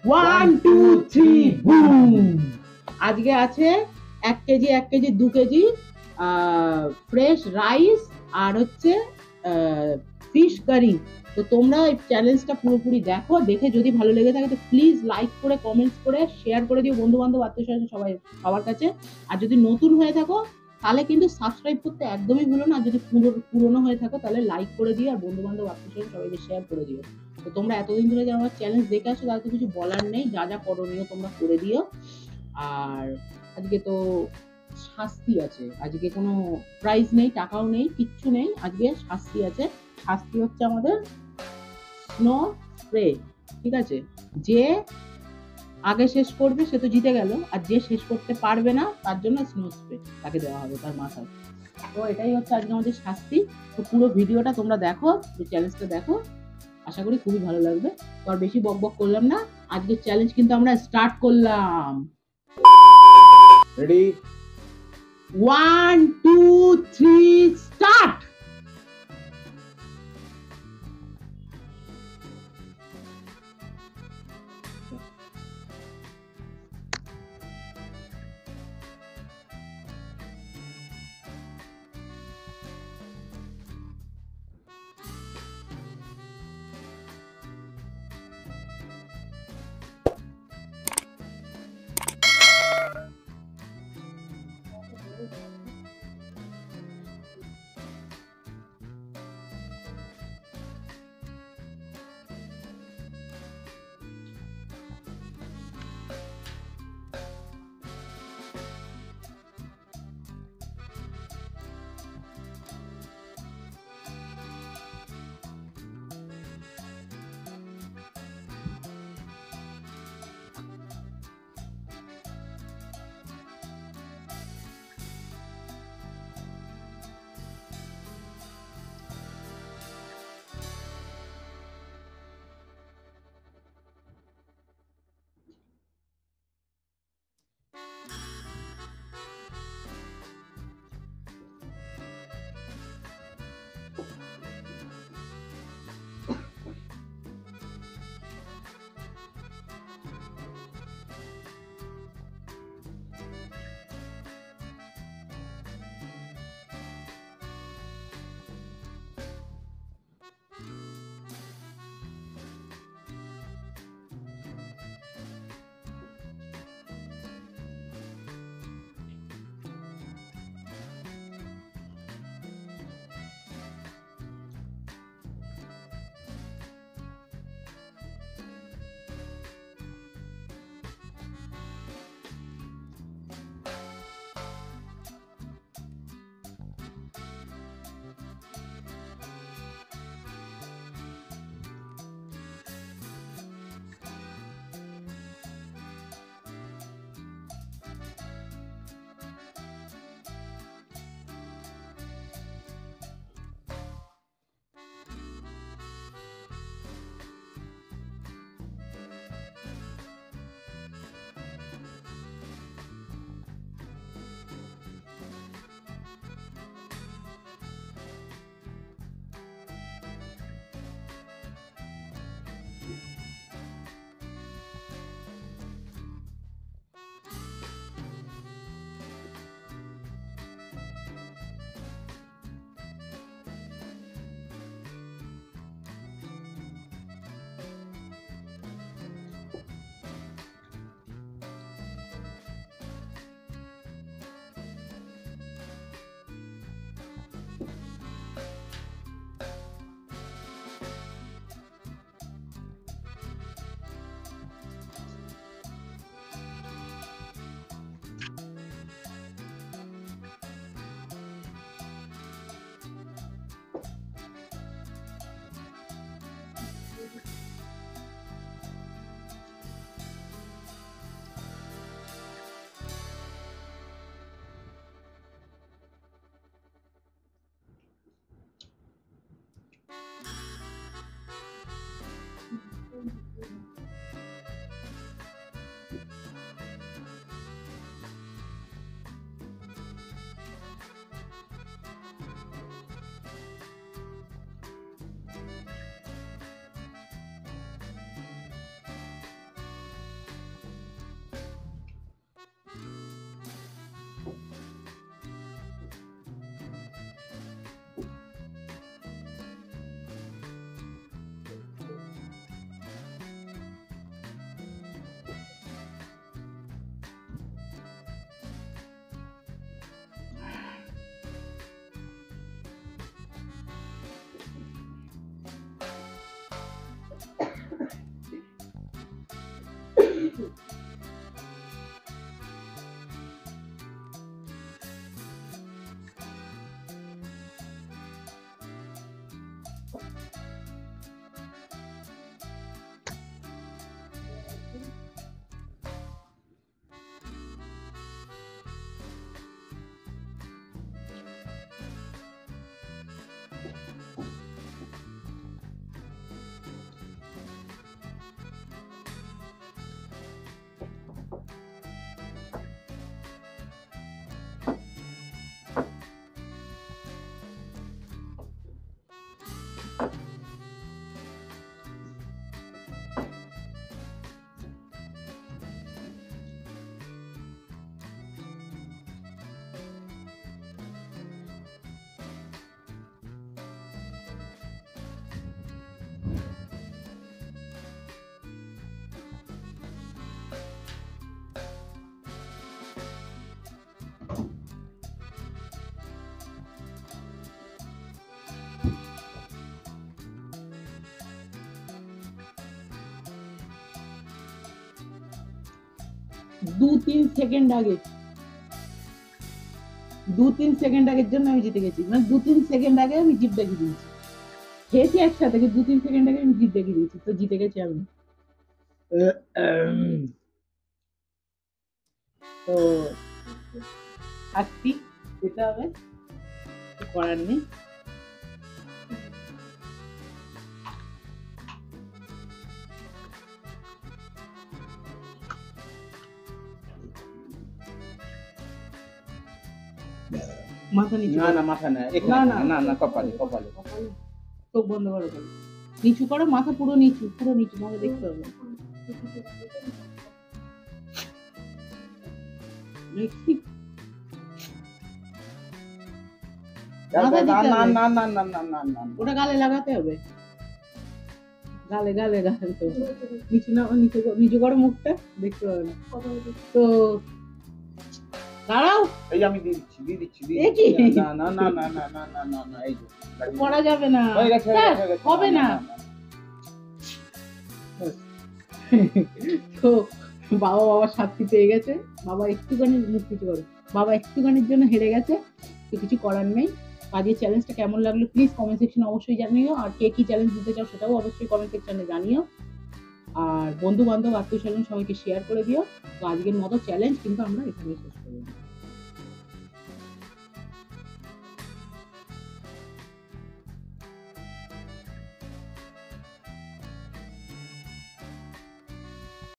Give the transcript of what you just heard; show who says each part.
Speaker 1: 1 2 3 broom. আজকে আছে 1 KG 1 KG 2 KG fresh rice আর হচ্ছে ফিশ কারি। তো তোমরা এই চ্যালেঞ্জটা পুরোপুরি দেখো, দেখে যদি ভালো লেগে থাকে তো প্লিজ লাইক করে কমেন্টস করে শেয়ার করে দিও বন্ধু বান্ধব আত্মীয় স্বজন সবার কাছে। আর যদি নতুন হয়ে থাকো তাহলে কিন্তু সাবস্ক্রাইব করতে একদমই ভুলো না। যদি পুরনো হয়ে থাকো তাহলে লাইক করে দিও আর বন্ধু বান্ধব আত্মীয় স্বজন সবাইকে শেয়ার করে দিও। তো তোমরা এতদিন ধরে যে আমার চ্যালেঞ্জ দেখে আসো তার তো কিছু বলার নেই, যা যা করণীয় তোমরা করে দিও। আর আজকে তো শাস্তি আছে, আজকে কোনো প্রাইজ নেই, টাকাও নেই, কিচ্ছু নেই, আজকে শাস্তি আছে। শাস্তি হচ্ছে আমাদের স্নো স্প্রে। ঠিক আছে, যে আগে শেষ করবে সে তো জিতে গেল, আর যে শেষ করতে পারবে না তার জন্য স্নো স্প্রে তাকে দেওয়া হবে তার মাথায়। তো এটাই হচ্ছে আজকে আমাদের শাস্তি। তো পুরো ভিডিওটা তোমরা দেখো, চ্যালেঞ্জটা দেখো, আশা করি খুবই ভালো লাগবে। তো আর বেশি বক বক করলাম না, আজকের চ্যালেঞ্জ কিন্তু আমরা স্টার্ট করলাম।
Speaker 2: Ready
Speaker 1: 1 2 3 start. 2-3 সেকেন্ড আগে, 2-3 সেকেন্ড আগের জন্য আমি জিতে গেছি, মানে 2-3 সেকেন্ড আগে আমি জিত দেখিয়ে দিয়েছি। খেয়েছি একসাথে, 2-3 সেকেন্ড আগে আমি জিত দেখিয়ে দিয়েছি, তো জিতে গেছি আমি। তো আজকে যেতে হবে, কিছু করার নেই। মাথা নিচু
Speaker 2: না
Speaker 1: করো।
Speaker 2: না মাথা না,
Speaker 1: না,
Speaker 2: এখানে
Speaker 1: না।
Speaker 2: না না কপালে কপালে।
Speaker 1: চোখ বন্ধ করো খালি। নিচু করো, মাথা পুরো নিচু, পুরো নিচু, আমাকে দেখতে হবে। ঠিক। মাথা
Speaker 2: না
Speaker 1: দিতে
Speaker 2: না
Speaker 1: হবে।
Speaker 2: না না না না না না।
Speaker 1: ওটা গালে লাগাতে হবে, গালে গালে গালে। তো নিচু না, নিচু করো মুখটা, দেখতে পাবে না। তো দাঁড়াও,
Speaker 2: এই যে আমি দিয়ে দিচ্ছি
Speaker 1: এ কি?
Speaker 2: না না না না না না না না না, এই যে
Speaker 1: করা যাবে না,
Speaker 2: হয়ে গেছে
Speaker 1: হ্যাঁ, হবে না। তো বাবা শাস্তি পেয়ে গেছে, বাবা একটুখানি মুখ কিছু করে, বাবা একটুখানির জন্য হেরে গেছে, তো কিছু করার নেই। আজকের চ্যালেঞ্জটা কেমন লাগলো প্লিজ কমেন্ট সেকশনে অবশ্যই জানিও, আর কে কি চ্যালেঞ্জ দিতে চাও সেটাও অবশ্যই কমেন্ট সেকশনে জানিও, আর বন্ধু বান্ধব আত্মীয় স্বজন সবাইকে শেয়ার করে দিও। তো আজকের মতো চ্যালেঞ্জ কিন্তু আমরা এখানেই শেষ করবো।